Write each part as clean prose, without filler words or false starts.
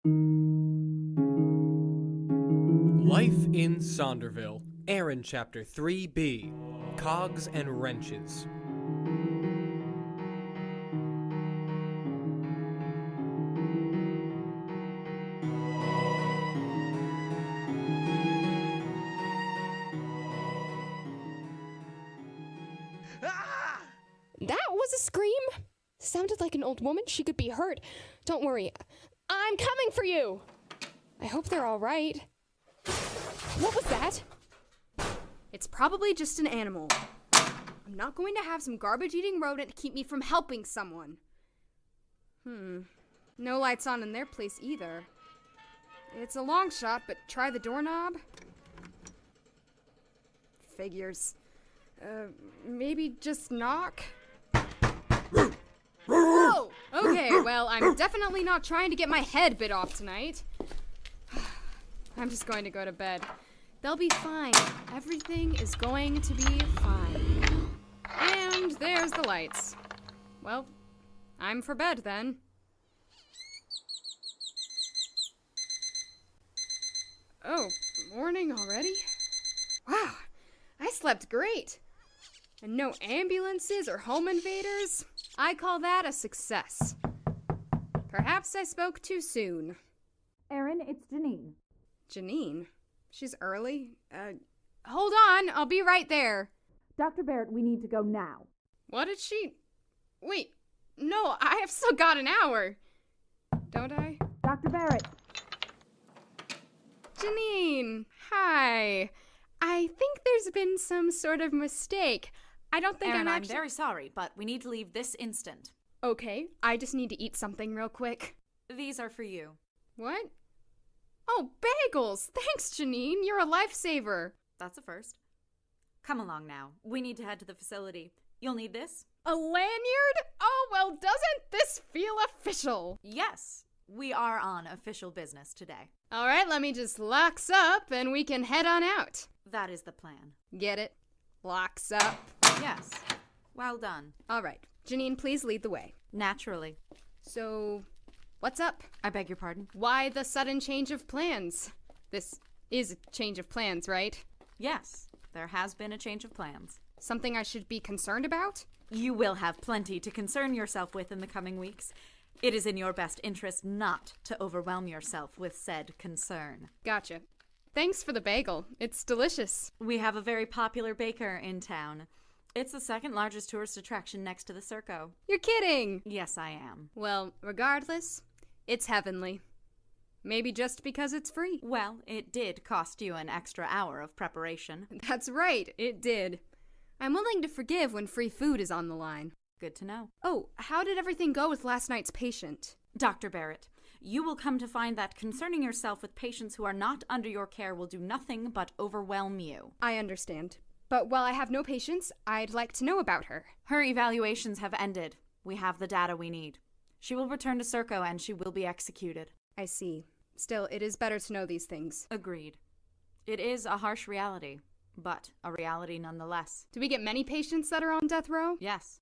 Life in Sonderville, Erin Chapter 3b, Cogs and Wrenches. That was a scream. Sounded like an old woman. She could be hurt. Don't worry. I'm coming for you. I hope they're all right. What was that? It's probably just an animal. I'm not going to have some garbage-eating rodent keep me from helping someone. No lights on in their place either. It's a long shot, but try the doorknob. Figures. Maybe just knock? Oh! Okay, well, I'm definitely not trying to get my head bit off tonight. I'm just going to go to bed. They'll be fine. Everything is going to be fine. And there's the lights. Well, I'm for bed then. Oh, morning already? Wow, I slept great. And no ambulances or home invaders. I call that a success. Perhaps I spoke too soon. Erin, it's Janine. Janine? She's early? Hold on, I'll be right there. Dr. Barrett, we need to go now. What did she... Wait, no, I have still got an hour. Don't I? Dr. Barrett. Janine, hi. I think there's been some sort of mistake. I don't think Erin, I'm I'm actually... very sorry, but we need to leave this instant. Okay, I just need to eat something real quick. These are for you. What? Oh, bagels! Thanks, Janine. You're a lifesaver. That's a first. Come along now. We need to head to the facility. You'll need this? A lanyard? Oh, well, doesn't this feel official? Yes, we are on official business today. All right, let me just locks up and we can head on out. That is the plan. Get it? Locks up. Yes. Well done. All right. Janine, please lead the way. Naturally. So, what's up? I beg your pardon? Why the sudden change of plans? This is a change of plans, right? Yes, there has been a change of plans. Something I should be concerned about? You will have plenty to concern yourself with in the coming weeks. It is in your best interest not to overwhelm yourself with said concern. Gotcha. Thanks for the bagel. It's delicious. We have a very popular baker in town. It's the second largest tourist attraction next to the Circo. You're kidding! Yes, I am. Well, regardless, it's heavenly. Maybe just because it's free. Well, it did cost you an extra hour of preparation. That's right, it did. I'm willing to forgive when free food is on the line. Good to know. Oh, how did everything go with last night's patient? Dr. Barrett, you will come to find that concerning yourself with patients who are not under your care will do nothing but overwhelm you. I understand. But while I have no patients, I'd like to know about her. Her evaluations have ended. We have the data we need. She will return to Circo and she will be executed. I see. Still, it is better to know these things. Agreed. It is a harsh reality, but a reality nonetheless. Do we get many patients that are on death row? Yes.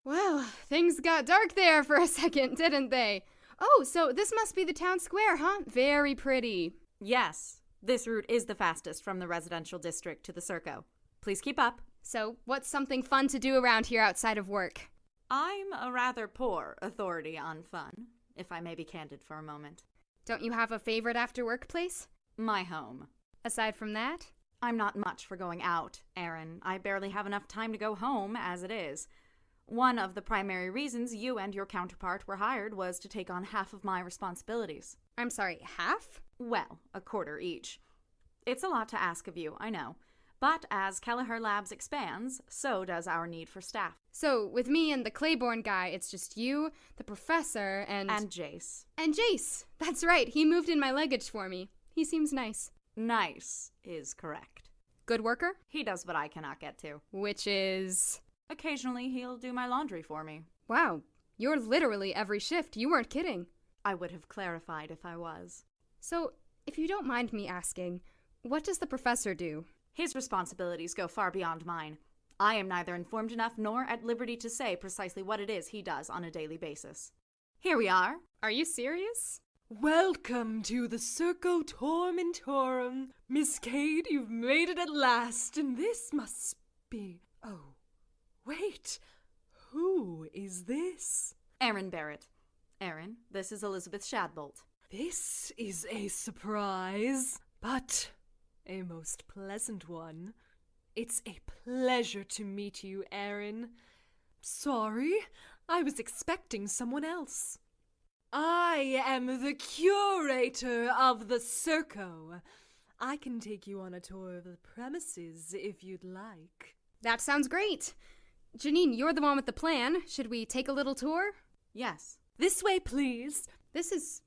Well, things got dark there for a second, didn't they? Oh, so this must be the town square, huh? Very pretty. Yes. This route is the fastest from the residential district to the Circo. Please keep up. So, what's something fun to do around here outside of work? I'm a rather poor authority on fun, if I may be candid for a moment. Don't you have a favorite after-work place? My home. Aside from that? I'm not much for going out, Erin. I barely have enough time to go home as it is. One of the primary reasons you and your counterpart were hired was to take on half of my responsibilities. I'm sorry, half? Well, a quarter each. It's a lot to ask of you, I know. But as Kelleher Labs expands, so does our need for staff. So, with me and the Claiborne guy, it's just you, the professor, and Jace. And Jace! That's right, he moved in my luggage for me. He seems nice. Nice is correct. Good worker? He does what I cannot get to. Which is... Occasionally, he'll do my laundry for me. Wow, you're literally every shift. You weren't kidding. I would have clarified if I was. So, if you don't mind me asking, what does the professor do? His responsibilities go far beyond mine. I am neither informed enough nor at liberty to say precisely what it is he does on a daily basis. Here we are. Are you serious? Welcome to the Circo Tormentorum. Miss Cade, you've made it at last, and this must be... Oh, wait. Who is this? Erin Barrett. Erin, this is Elizabeth Shadbolt. This is a surprise, but a most pleasant one. It's a pleasure to meet you, Erin. Sorry, I was expecting someone else. I am the curator of the Circo. I can take you on a tour of the premises if you'd like. That sounds great. Janine, you're the one with the plan. Should we take a little tour? Yes. This way, please. This is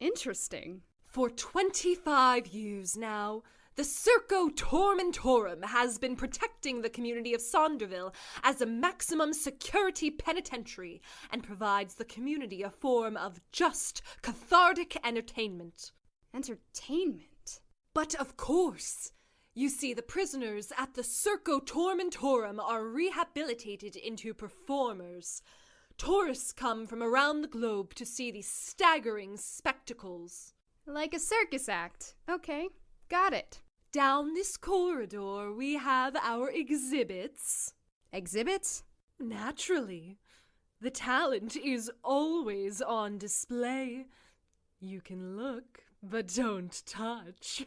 interesting. For 25 years now, the Circo Tormentorum has been protecting the community of Sonderville as a maximum security penitentiary and provides the community a form of just, cathartic entertainment. Entertainment? But of course, you see, the prisoners at the Circo Tormentorum are rehabilitated into performers. Tourists come from around the globe to see these staggering spectacles. Like a circus act. Okay, got it. Down this corridor, we have our exhibits. Exhibits? Naturally. The talent is always on display. You can look, but don't touch.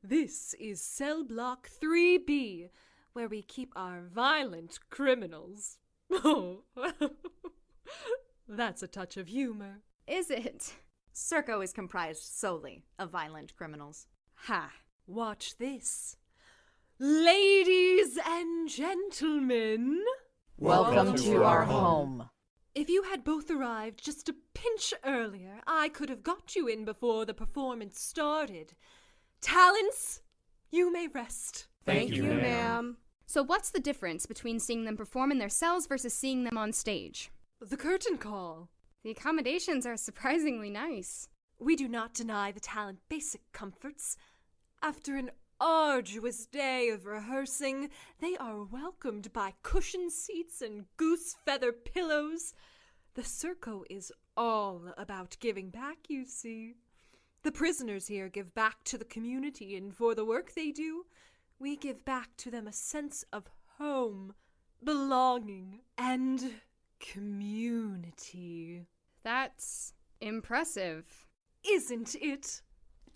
This is cell block 3B, where we keep our violent criminals. Oh, that's a touch of humor. Is it? Circo is comprised solely of violent criminals. Ha. Watch this. Ladies and gentlemen, Welcome to our home. if you had both arrived just a pinch earlier, I could have got you in before the performance started. Talents, you may rest. Thank you, ma'am. So what's the difference between seeing them perform in their cells versus seeing them on stage? The curtain call. The accommodations are surprisingly nice. We do not deny the talent basic comforts. After an arduous day of rehearsing, they are welcomed by cushioned seats and goose feather pillows. The Circo is all about giving back, you see. The prisoners here give back to the community, and for the work they do, we give back to them a sense of home, belonging, and community. That's impressive. Isn't it?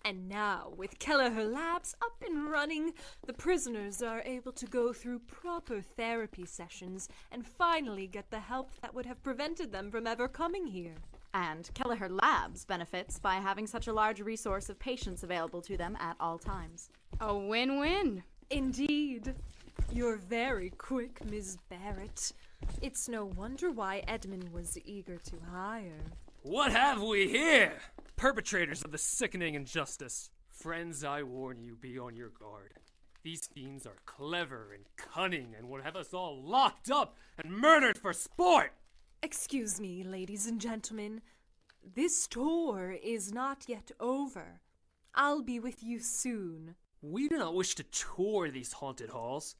And now, with Kelleher Labs up and running, the prisoners are able to go through proper therapy sessions and finally get the help that would have prevented them from ever coming here. And Kelleher Labs benefits by having such a large resource of patients available to them at all times. A win-win. Indeed. You're very quick, Ms. Barrett. It's no wonder why Edmund was eager to hire. What have we here? Perpetrators of the sickening injustice. Friends, I warn you, be on your guard. These fiends are clever and cunning and would have us all locked up and murdered for sport. Excuse me, ladies and gentlemen. This tour is not yet over. I'll be with you soon. We do not wish to tour these haunted halls.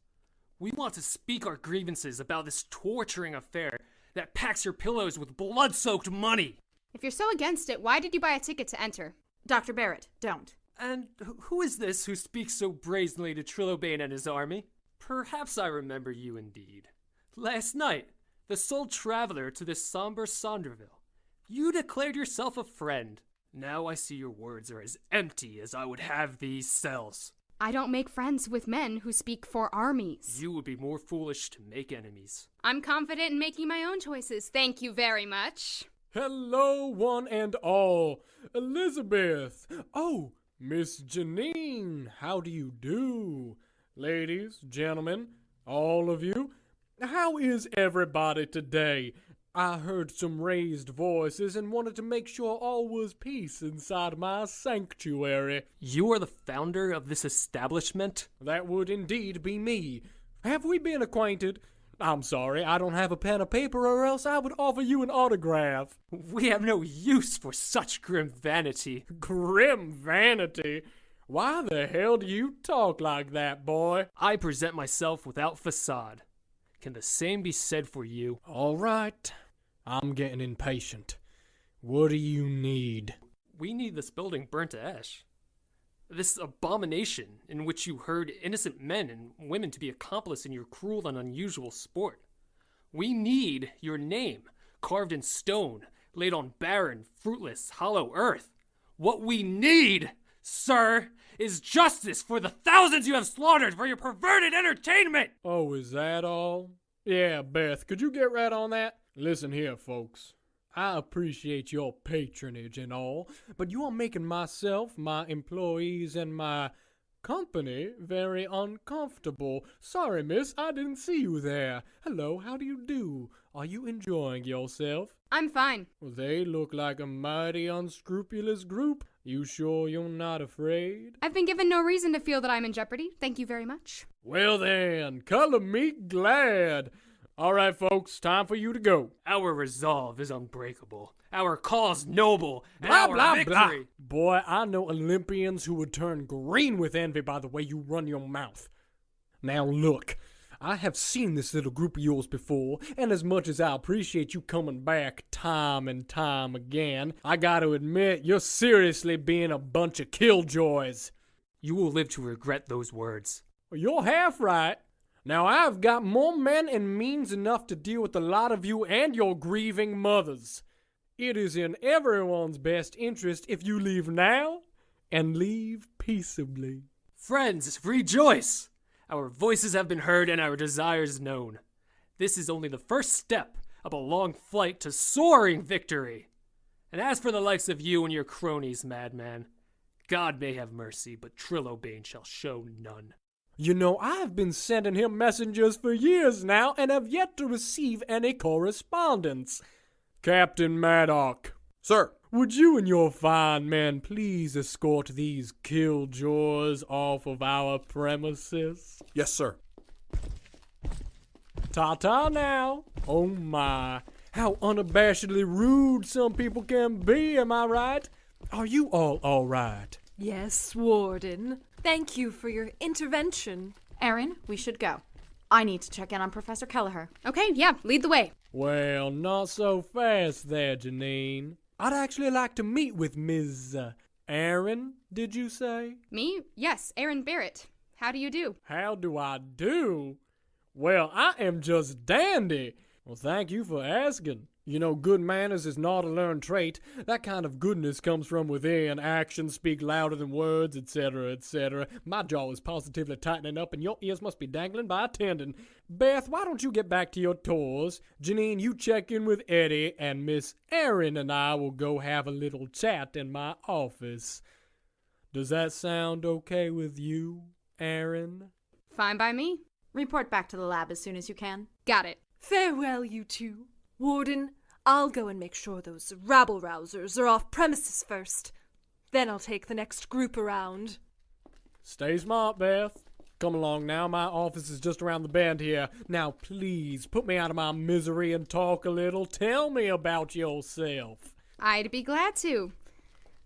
We want to speak our grievances about this torturing affair that packs your pillows with blood-soaked money. If you're so against it, why did you buy a ticket to enter? Dr. Barrett, don't. And who is this who speaks so brazenly to Trilobane and his army? Perhaps I remember you indeed. Last night, the sole traveler to this somber Sonderville, you declared yourself a friend. Now I see your words are as empty as I would have these cells. I don't make friends with men who speak for armies. You would be more foolish to make enemies. I'm confident in making my own choices. Thank you very much. Hello, one and all. Elizabeth. Oh, Miss Janine. How do you do? Ladies, gentlemen, all of you. How is everybody today? I heard some raised voices and wanted to make sure all was peace inside my sanctuary. You are the founder of this establishment? That would indeed be me. Have we been acquainted? I'm sorry, I don't have a pen or paper, or else I would offer you an autograph. We have no use for such grim vanity. Grim vanity? Why the hell do you talk like that, boy? I present myself without facade. Can the same be said for you? All right. I'm getting impatient. What do you need? We need this building burnt to ash. This abomination in which you herd innocent men and women to be accomplice in your cruel and unusual sport. We need your name, carved in stone, laid on barren, fruitless, hollow earth. What we need, sir, is justice for the thousands you have slaughtered for your perverted entertainment! Oh, is that all? Yeah, Beth, could you get right on that? Listen here, folks. I appreciate your patronage and all, but you are making myself, my employees, and my company very uncomfortable. Sorry, miss, I didn't see you there. Hello, how do you do? Are you enjoying yourself? I'm fine. Well, they look like a mighty unscrupulous group. You sure you're not afraid? I've been given no reason to feel that I'm in jeopardy. Thank you very much. Well then, color me glad. All right, folks, time for you to go. Our resolve is unbreakable. Our cause noble. And Blah, our blah, victory. blah. Boy, I know Olympians who would turn green with envy by the way you run your mouth. Now look, I have seen this little group of yours before, and as much as I appreciate you coming back time and time again, I gotta admit, you're seriously being a bunch of killjoys. You will live to regret those words. Well, you're half right. Now I've got more men and means enough to deal with a lot of you and your grieving mothers. It is in everyone's best interest if you leave now and leave peaceably. Friends, rejoice! Our voices have been heard and our desires known. This is only the first step of a long flight to soaring victory. And as for the likes of you and your cronies, madman, God may have mercy, but Trilobane shall show none. You know, I've been sending him messengers for years now and have yet to receive any correspondence. Captain Maddock. Sir. Would you and your fine men please escort these killjoys off of our premises? Yes, sir. Ta-ta now. Oh my, how unabashedly rude some people can be, am I right? Are you all right? Yes, Warden. Thank you for your intervention. Erin, we should go. I need to check in on Professor Kelleher. Okay, yeah, lead the way. Well, not so fast there, Janine. I'd actually like to meet with Ms. Erin, did you say? Me? Yes, Erin Barrett. How do you do? How do I do? Well, I am just dandy. Well, thank you for asking. You know, good manners is not a learned trait. That kind of goodness comes from within. Actions speak louder than words, etc., etc. My jaw is positively tightening up, and your ears must be dangling by a tendon. Beth, why don't you get back to your tours? Janine, you check in with Eddie, and Miss Erin and I will go have a little chat in my office. Does that sound okay with you, Erin? Fine by me. Report back to the lab as soon as you can. Got it. Farewell, you two. Warden, I'll go and make sure those rabble-rousers are off premises first. Then I'll take the next group around. Stay smart, Beth. Come along now, my office is just around the bend here. Now please, put me out of my misery and talk a little. Tell me about yourself. I'd be glad to.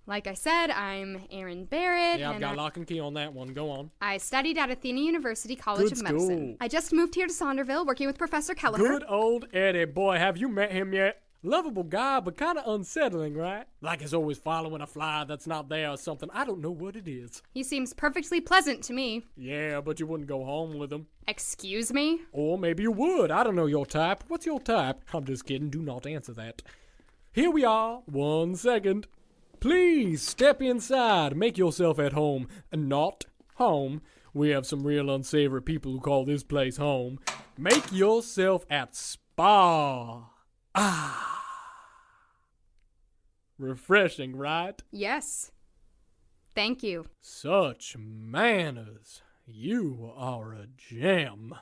Like I said, I'm Erin Barrett. Yeah, I've got lock and key on that one. Go on. I studied at Athena University College Good of Medicine. school. I just moved here to Sonderville, working with Professor Kelleher. Good old Eddie. Boy, have you met him yet? Lovable guy, but kind of unsettling, right? Like he's always following a fly that's not there or something. I don't know what it is. He seems perfectly pleasant to me. Yeah, but you wouldn't go home with him. Excuse me? Or maybe you would. I don't know your type. What's your type? I'm just kidding. Do not answer that. Here we are. 1 second. Please step inside. Make yourself at home. Not home. We have some real unsavory people who call this place home. Make yourself at spa. Ah. Refreshing, right? Yes. Thank you. Such manners. You are a gem.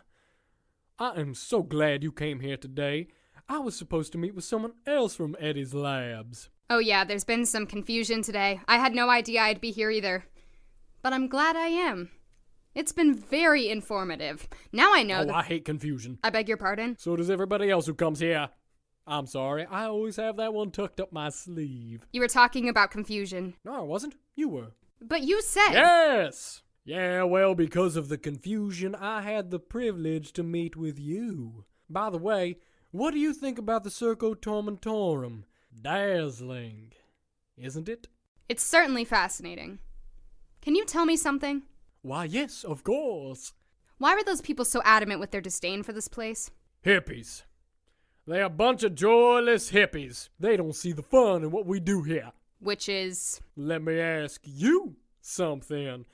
I am so glad you came here today. I was supposed to meet with someone else from Eddie's labs. Oh yeah, there's been some confusion today. I had no idea I'd be here either. But I'm glad I am. It's been very informative. Now I know I hate confusion. I beg your pardon? So does everybody else who comes here. I'm sorry, I always have that one tucked up my sleeve. You were talking about confusion. No, I wasn't. You were. But you said... Yes! Yeah, well, because of the confusion, I had the privilege to meet with you. By the way, what do you think about the Circo Tormentorum? Dazzling, isn't it? It's certainly fascinating. Can you tell me something? Why, yes, of course. Why were those people so adamant with their disdain for this place? Hippies. They're a bunch of joyless hippies. They don't see the fun in what we do here. Which is... Let me ask you something.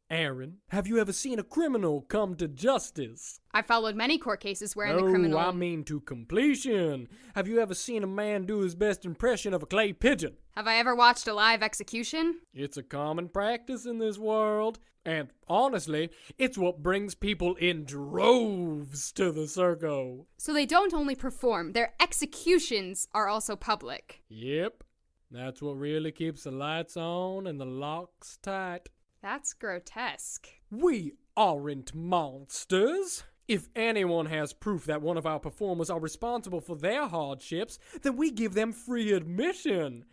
Erin, have you ever seen a criminal come to justice? I followed many court cases wherein the criminal... I mean to completion. Have you ever seen a man do his best impression of a clay pigeon? Have I ever watched a live execution? It's a common practice in this world. And honestly, it's what brings people in droves to the circo. So they don't only perform, their executions are also public. Yep. That's what really keeps the lights on and the locks tight. That's grotesque. We aren't monsters. If anyone has proof that one of our performers are responsible for their hardships, then we give them free admission.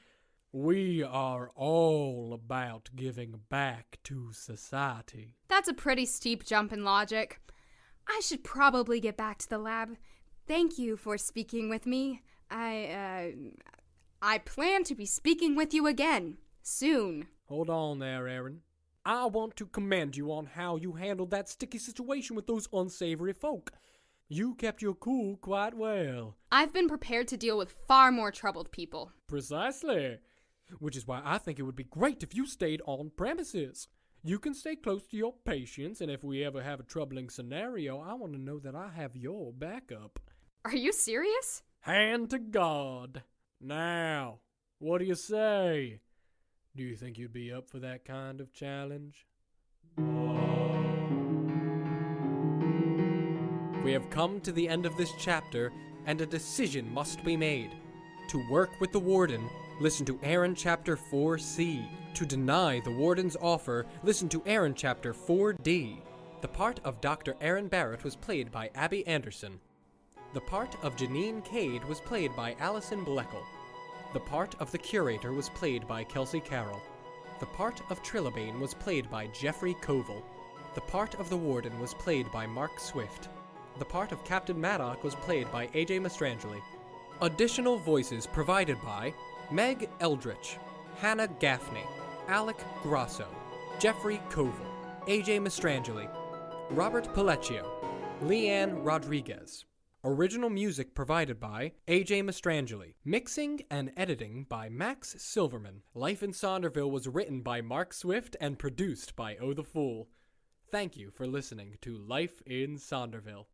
We are all about giving back to society. That's a pretty steep jump in logic. I should probably get back to the lab. Thank you for speaking with me. I plan to be speaking with you again, soon. Hold on there, Erin. I want to commend you on how you handled that sticky situation with those unsavory folk. You kept your cool quite well. I've been prepared to deal with far more troubled people. Precisely. Which is why I think it would be great if you stayed on premises. You can stay close to your patients, and if we ever have a troubling scenario, I want to know that I have your backup. Are you serious? Hand to God. Now, what do you say? Do you think you'd be up for that kind of challenge? We have come to the end of this chapter, and a decision must be made. To work with the warden, listen to Erin Chapter 4C. To deny the warden's offer, listen to Erin Chapter 4D. The part of Dr. Erin Barrett was played by Abby Anderson. The part of Janine Cade was played by Allison Bleckel. The part of the curator was played by Kelsey Carroll. The part of Trilobane was played by Jeffrey Koval. The part of the warden was played by Mark Swift. The part of Captain Maddock was played by AJ Mastrangeli. Additional voices provided by Meg Eldritch, Hannah Gaffney, Alec Grosso, Jeffrey Koval, AJ Mastrangeli, Robert Palecchio, Leanne Rodriguez. Original music provided by AJ Mastrangeli. Mixing and editing by Max Silverman. Life in Sonderville was written by Mark Swift and produced by Oh the Fool. Thank you for listening to Life in Sonderville.